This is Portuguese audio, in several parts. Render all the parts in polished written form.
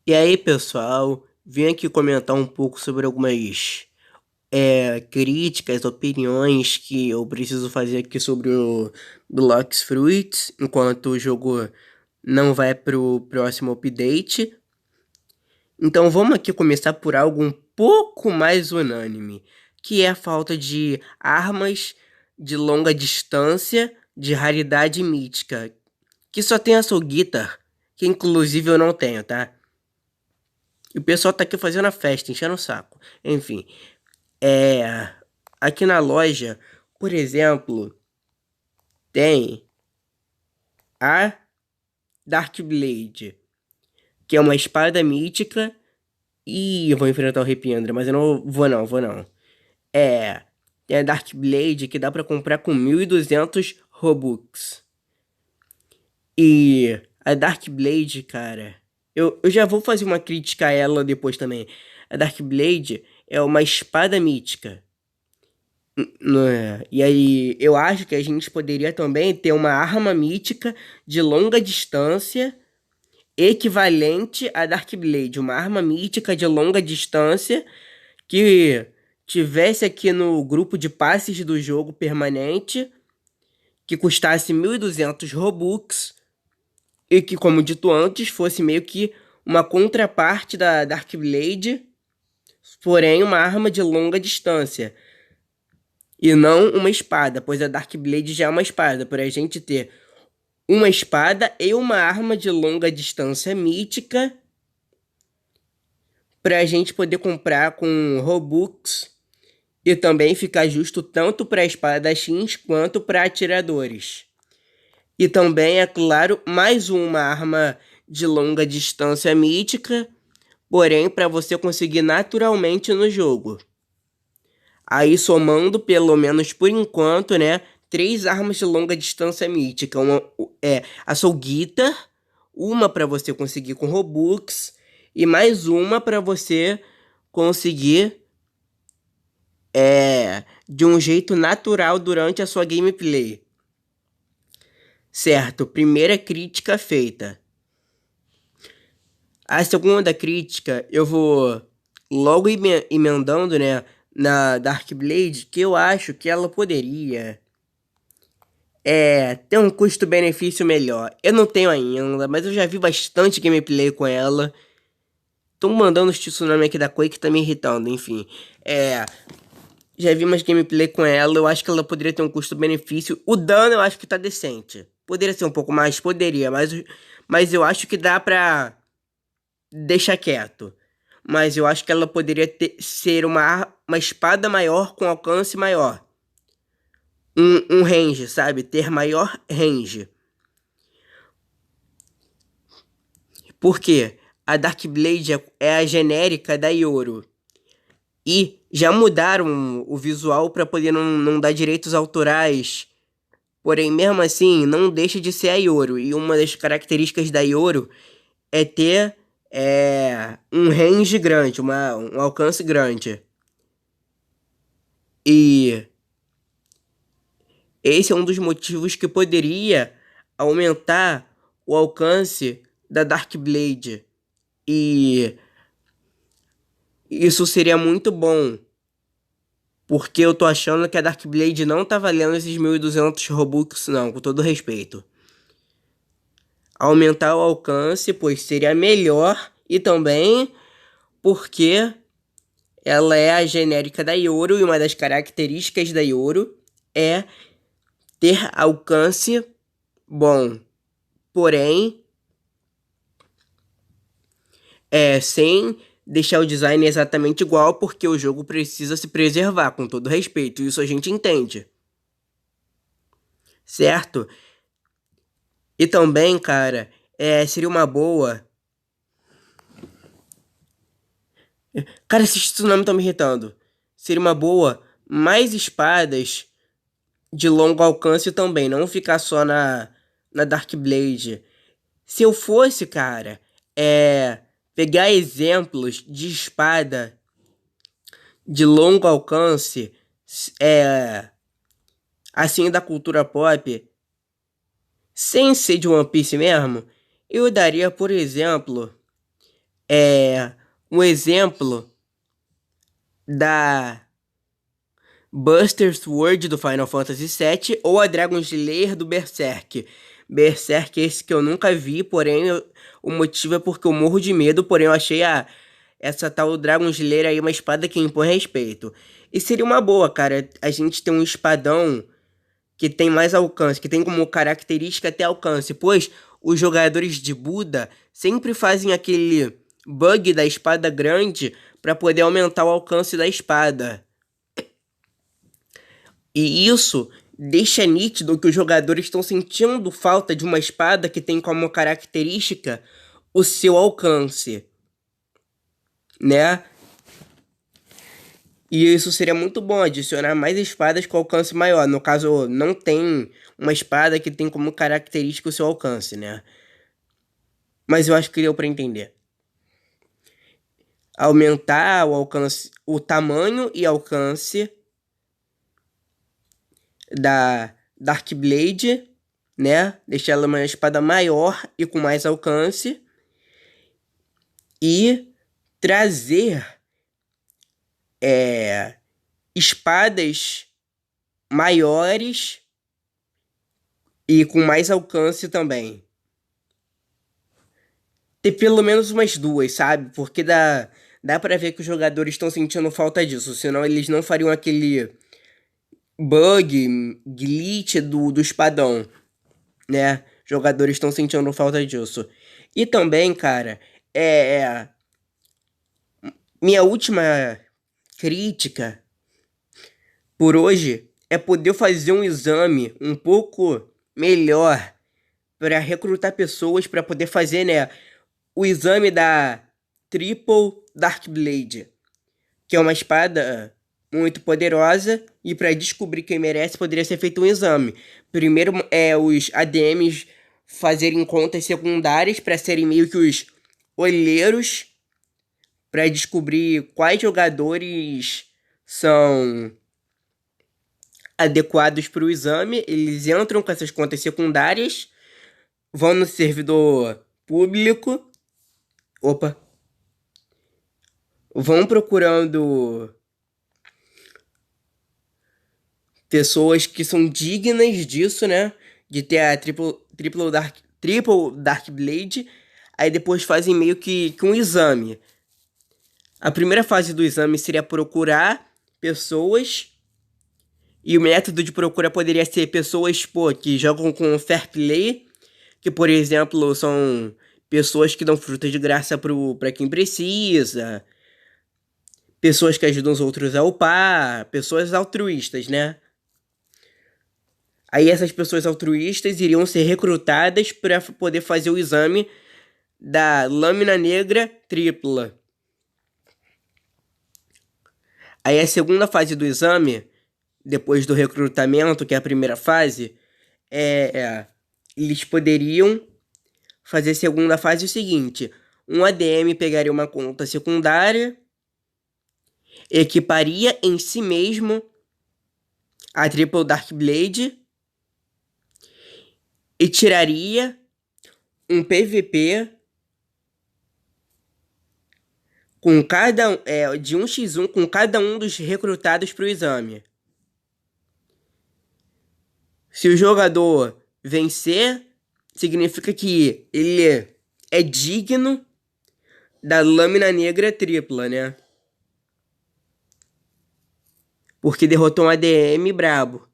E aí, pessoal, vim aqui comentar um pouco sobre algumas críticas, opiniões que eu preciso fazer aqui sobre o Blox Fruits, enquanto o jogo não vai pro próximo update. Então vamos aqui começar por algo um pouco mais unânime, que é a falta de armas de longa distância de raridade mítica, que só tem a Soul Guitar, que inclusive eu não tenho, tá? E o pessoal tá aqui fazendo a festa, enchendo o saco. Enfim, é. Aqui na loja, por exemplo, tem a Dark Blade, que é uma espada mítica. E eu vou enfrentar o Repiandra, mas eu não vou não, vou não. É. Tem a Dark Blade que dá pra comprar com 1.200 Robux. E a Dark Blade, cara. Eu já vou fazer uma crítica a ela depois também. A Dark Blade é uma espada mítica. Não é? E aí, eu acho que a gente poderia também ter uma arma mítica de longa distância equivalente à Dark Blade, uma arma mítica de longa distância que tivesse aqui no grupo de passes do jogo permanente, que custasse 1.200 Robux e que, como dito antes, fosse meio que uma contraparte da Dark Blade, porém uma arma de longa distância. E não uma espada, pois a Dark Blade já é uma espada. Por a gente ter uma espada e uma arma de longa distância mítica pra gente poder comprar com Robux e também ficar justo tanto para espadachins quanto para atiradores. E também, é claro, mais uma arma de longa distância mítica, porém para você conseguir naturalmente no jogo. Aí somando, pelo menos por enquanto, né? Três armas de longa distância mítica. Uma é a Soul Guitar, uma para você conseguir com Robux, e mais uma para você conseguir de um jeito natural durante a sua gameplay. Certo, primeira crítica feita. A segunda crítica eu vou logo emendando, né? Na Dark Blade, que eu acho que ela poderia ter um custo-benefício melhor. Eu não tenho ainda, mas eu já vi bastante gameplay com ela. Tô mandando os tsunami aqui da Quake, tá me irritando, enfim. Já vi umas gameplay com ela, eu acho que ela poderia ter um custo-benefício. O dano eu acho que tá decente. Poderia ser um pouco mais, poderia, mas eu acho que dá pra deixar quieto. Mas eu acho que ela poderia ser uma espada maior com alcance maior. Um range, sabe? Ter maior range. Por quê? A Dark Blade é a genérica da Yoru. E já mudaram o visual para poder não dar direitos autorais. Porém, mesmo assim, não deixa de ser a Yoru. E uma das características da Yoru é ter um range grande, um alcance grande. E esse é um dos motivos que poderia aumentar o alcance da Dark Blade. E isso seria muito bom, porque eu tô achando que a Dark Blade não tá valendo esses 1.200 Robux, não, com todo respeito. Aumentar o alcance, pois seria melhor, e também porque ela é a genérica da Yoru, e uma das características da Yoru é ter alcance bom. Porém, sem deixar o design exatamente igual, porque o jogo precisa se preservar, com todo respeito. Isso a gente entende, certo? E também, cara, seria uma boa. Cara, esses tsunamis estão me irritando. Seria uma boa mais espadas de longo alcance também, não ficar só na Dark Blade. Se eu fosse, cara, pegar exemplos de espada de longo alcance, é, assim da cultura pop, sem ser de One Piece mesmo, eu daria, por exemplo, É um exemplo da Buster Sword do Final Fantasy VII ou a Dragon Slayer do Berserk. Berserk é esse que eu nunca vi, porém o motivo é porque eu morro de medo, porém eu achei essa tal Dragon Slayer aí uma espada que impõe respeito. E seria uma boa, cara, a gente ter um espadão que tem mais alcance, que tem como característica até alcance, pois os jogadores de Buda sempre fazem aquele bug da espada grande para poder aumentar o alcance da espada. E isso deixa nítido que os jogadores estão sentindo falta de uma espada que tem como característica o seu alcance, né? E isso seria muito bom, adicionar mais espadas com alcance maior. No caso, não tem uma espada que tem como característica o seu alcance, né? Mas eu acho que deu para entender. Aumentar o alcance, o tamanho e alcance da Dark Blade, né? Deixar ela uma espada maior e com mais alcance. E trazer espadas maiores e com mais alcance também. Ter pelo menos umas duas, sabe? Porque dá pra ver que os jogadores estão sentindo falta disso. Senão eles não fariam aquele bug, glitch do espadão, né? Jogadores estão sentindo falta disso. E também, cara, é minha última crítica por hoje é poder fazer um exame um pouco melhor para recrutar pessoas para poder fazer, né, o exame da Triple Dark Blade, que é uma espada muito poderosa e para descobrir quem merece poderia ser feito um exame. Primeiro os ADMs fazerem contas secundárias para serem meio que os olheiros para descobrir quais jogadores são adequados para o exame. Eles entram com essas contas secundárias, vão no servidor público, opa, vão procurando pessoas que são dignas disso, né? De ter a Triple Dark Blade. Aí depois fazem meio que um exame. A primeira fase do exame seria procurar pessoas. E o método de procura poderia ser pessoas, pô, que jogam com fair play. Que, por exemplo, são pessoas que dão fruta de graça pra quem precisa. Pessoas que ajudam os outros a upar. Pessoas altruístas, né? Aí essas pessoas altruístas iriam ser recrutadas para poder fazer o exame da lâmina negra tripla. Aí a segunda fase do exame, depois do recrutamento, que é a primeira fase, eles poderiam fazer a segunda fase o seguinte: um ADM pegaria uma conta secundária, equiparia em si mesmo a Triple Dark Blade e tiraria um PVP com de 1x1 com cada um dos recrutados para o exame. Se o jogador vencer, significa que ele é digno da lâmina negra tripla, né? Porque derrotou um ADM brabo.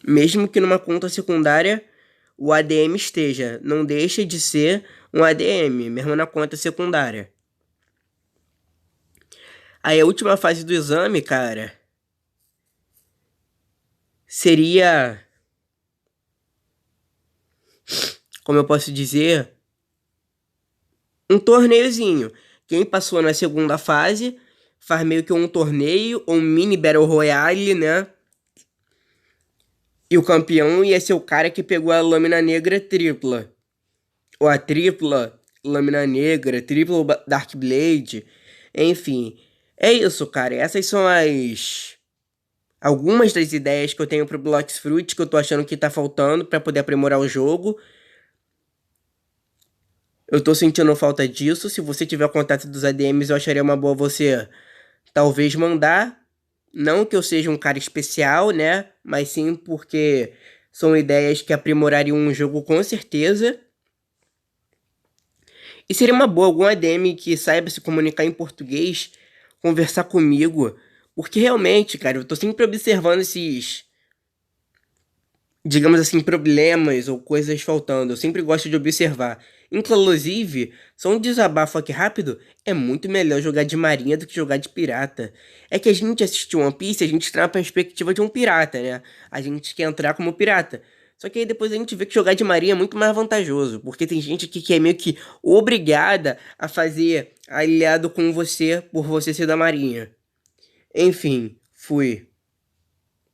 Mesmo que numa conta secundária o ADM esteja, não deixa de ser um ADM, mesmo na conta secundária. Aí a última fase do exame, cara, seria, como eu posso dizer, um torneiozinho. Quem passou na segunda fase faz meio que um torneio, ou um mini Battle Royale, né? E o campeão ia ser o cara que pegou a lâmina negra tripla. Ou a tripla lâmina negra, tripla Dark Blade. Enfim, é isso, cara. Essas são algumas das ideias que eu tenho pro Blox Fruit, que eu tô achando que tá faltando pra poder aprimorar o jogo. Eu tô sentindo falta disso. Se você tiver contato dos ADMs, eu acharia uma boa você talvez mandar. Não que eu seja um cara especial, né? Mas sim porque são ideias que aprimorariam um jogo com certeza. E seria uma boa algum ADM que saiba se comunicar em português, conversar comigo. Porque realmente, cara, eu tô sempre observando esses, digamos assim, problemas ou coisas faltando. Eu sempre gosto de observar. Inclusive, só um desabafo aqui rápido, é muito melhor jogar de marinha do que jogar de pirata. É que a gente assistiu One Piece, a gente tá na perspectiva de um pirata, né? A gente quer entrar como pirata. Só que aí depois a gente vê que jogar de marinha é muito mais vantajoso, porque tem gente aqui que é meio que obrigada a fazer aliado com você por você ser da marinha. Enfim, fui.